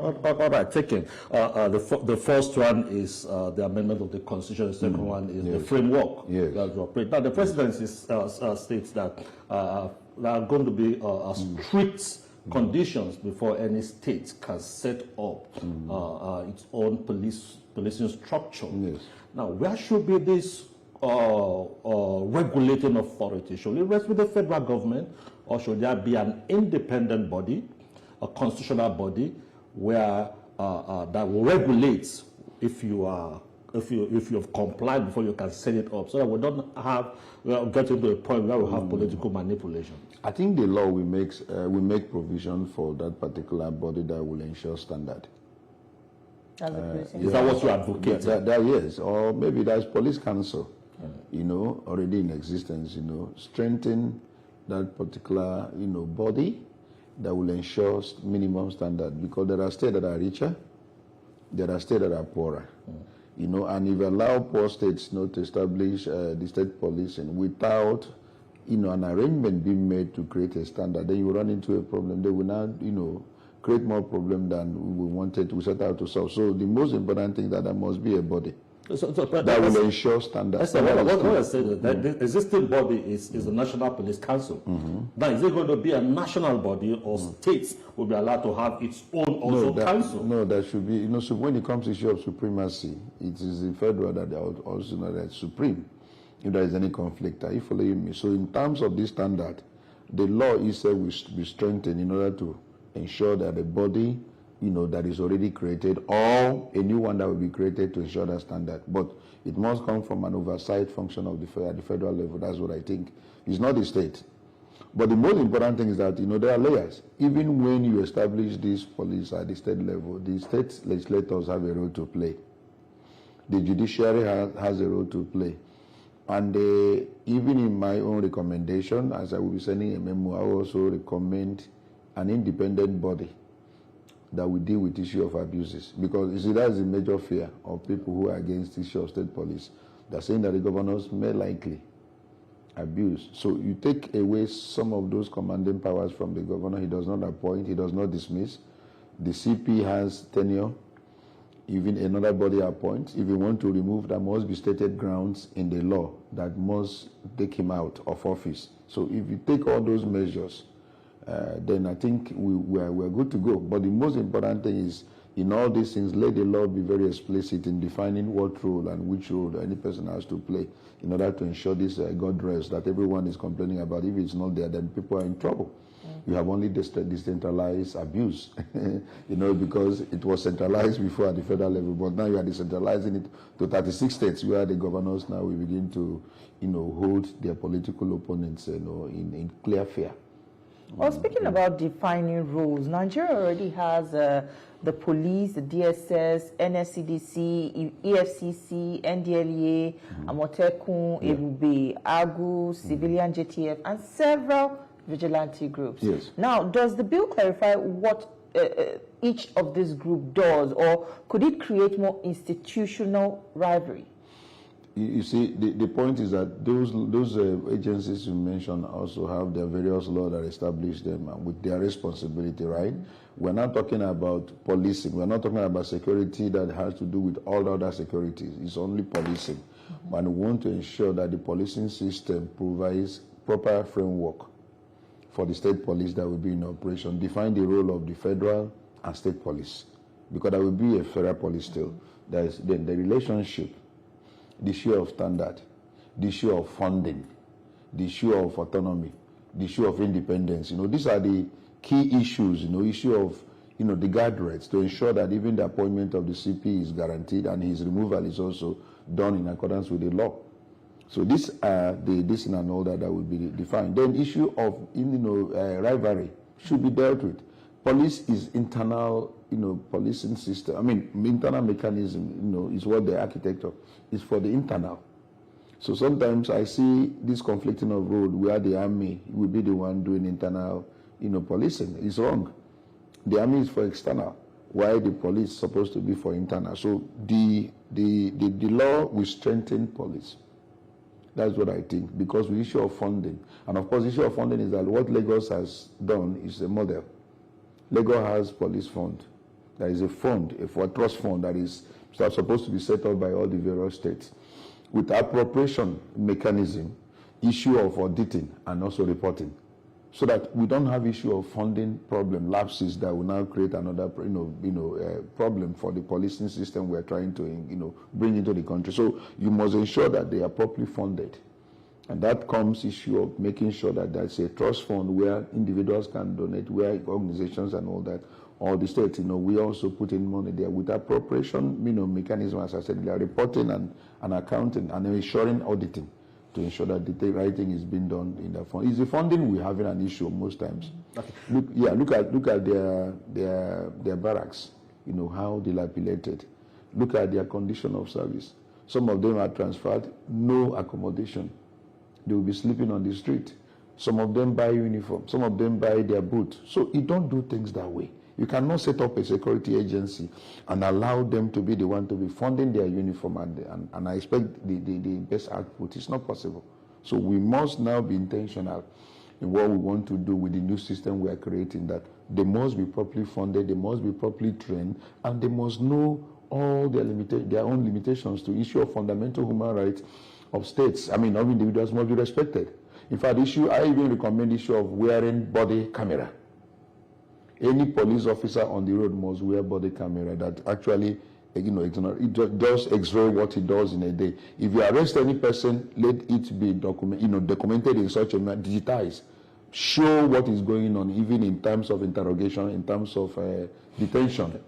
All right, taken. The first one is the amendment of the Constitution. The second one is the framework that you operate. Now, the presidency states that there are going to be strict conditions before any state can set up its own policing structure. Yes. Now, where should be this regulating authority? Should it rest with the federal government, or should there be an independent body, a constitutional body, where that will regulate if you have complied before you can set it up, so that we don't have get into a point where we have political manipulation? I think the law will make provision for that particular body that will ensure standard. Is that what you advocate? Yes, or maybe there's police council, already in existence. Strengthen that particular body that will ensure minimum standard, because there are states that are richer, there are states that are poorer. And if you allow poor states to establish the state policing without an arrangement being made to create a standard, then you run into a problem. They will now create more problem than we set out to solve. So the most important thing is that there must be a body that will ensure standards. What I said, that the existing body is the National Police Council. Now, is it going to be a national body, or states will be allowed to have its own council? No, there should be. So when it comes to issue of supremacy, it is the federal that they also know that supreme. If there is any conflict, are you following me? So in terms of this standard, the law itself will be strengthened in order to ensure that the body that is already created, or a new one that will be created to ensure that standard. But it must come from an oversight function of at the federal level. That's what I think. It's not the state. But the most important thing is that, there are layers. Even when you establish this police at the state level, the state legislators have a role to play. The judiciary has a role to play. And even in my own recommendation, as I will be sending a memo, I will also recommend an independent body that will deal with the issue of abuses. Because you see, that is the major fear of people who are against the issue of state police. They're saying that the governors may likely abuse. So you take away some of those commanding powers from the governor. He does not appoint, he does not dismiss. The CP has tenure. Even another body appoints. If you want to remove, there must be stated grounds in the law that must take him out of office. So if you take all those measures, then I think we're good to go. But the most important thing is, in all these things, let the law be very explicit in defining what role and which role any person has to play in order to ensure this God rest that everyone is complaining about. If it's not there, then people are in trouble. You have only decentralized abuse, because it was centralized before at the federal level, but now you are decentralizing it to 36 states, where the governors now will begin to, hold their political opponents, in clear fear. Well, speaking about defining roles, Nigeria already has the police, the DSS, NSCDC, EFCC, NDLEA, Amotekun, Ebube, AGU, Civilian JTF, and several vigilante groups. Yes. Now, does the bill clarify what each of these groups does, or could it create more institutional rivalry? You see, the point is that those agencies you mentioned also have their various laws that establish them with their responsibility, right? We're not talking about policing. We're not talking about security that has to do with all other securities. It's only policing. And we want to ensure that the policing system provides proper framework for the state police that will be in operation, define the role of the federal and state police, because there will be a federal police still. There is then the relationship, the issue of standard, the issue of funding, the issue of autonomy, the issue of independence. These are the key issues, issue of, the guardrails to ensure that even the appointment of the CP is guaranteed and his removal is also done in accordance with the law. So these are this and all that will be defined. Then issue of, rivalry should be dealt with. Police is internal, policing system. I mean, internal mechanism, is what the architecture is for the internal. So sometimes I see this conflicting of road where the army will be the one doing internal, policing. It's wrong. The army is for external, while the police is supposed to be for internal. So the law will strengthen police. That's what I think, because the issue of funding, and of course the issue of funding is that what Lagos has done is a model. Lagos has police fund. There is a fund, a trust fund that is supposed to be set up by all the various states with appropriation mechanism, issue of auditing and also reporting, so that we don't have issue of funding problem, lapses that will now create another problem for the policing system we're trying to bring into the country. So you must ensure that they are properly funded. And that comes issue of making sure that there's a trust fund where individuals can donate, where organizations and all that, all the states, we also put in money there with appropriation, mechanism, as I said, they are reporting and accounting and ensuring auditing to ensure that the right thing is being done in the fund. Is the funding we having an issue most times? Okay. Look at their barracks, how dilapidated. Look at their condition of service. Some of them are transferred, no accommodation. They will be sleeping on the street. Some of them buy uniform. Some of them buy their boot. So you don't do things that way. You cannot set up a security agency and allow them to be the one to be funding their uniform and I expect the best output. It's not possible. So we must now be intentional in what we want to do with the new system we are creating, that they must be properly funded, they must be properly trained, and they must know all their own limitations to issue of fundamental human rights of states, of individuals must be respected. In fact, I even recommend issue of wearing body camera. Any police officer on the road must wear body camera that actually, it does X-ray what it does in a day. If you arrest any person, let it be documented in such a manner, digitized. Show what is going on, even in terms of interrogation, in terms of detention.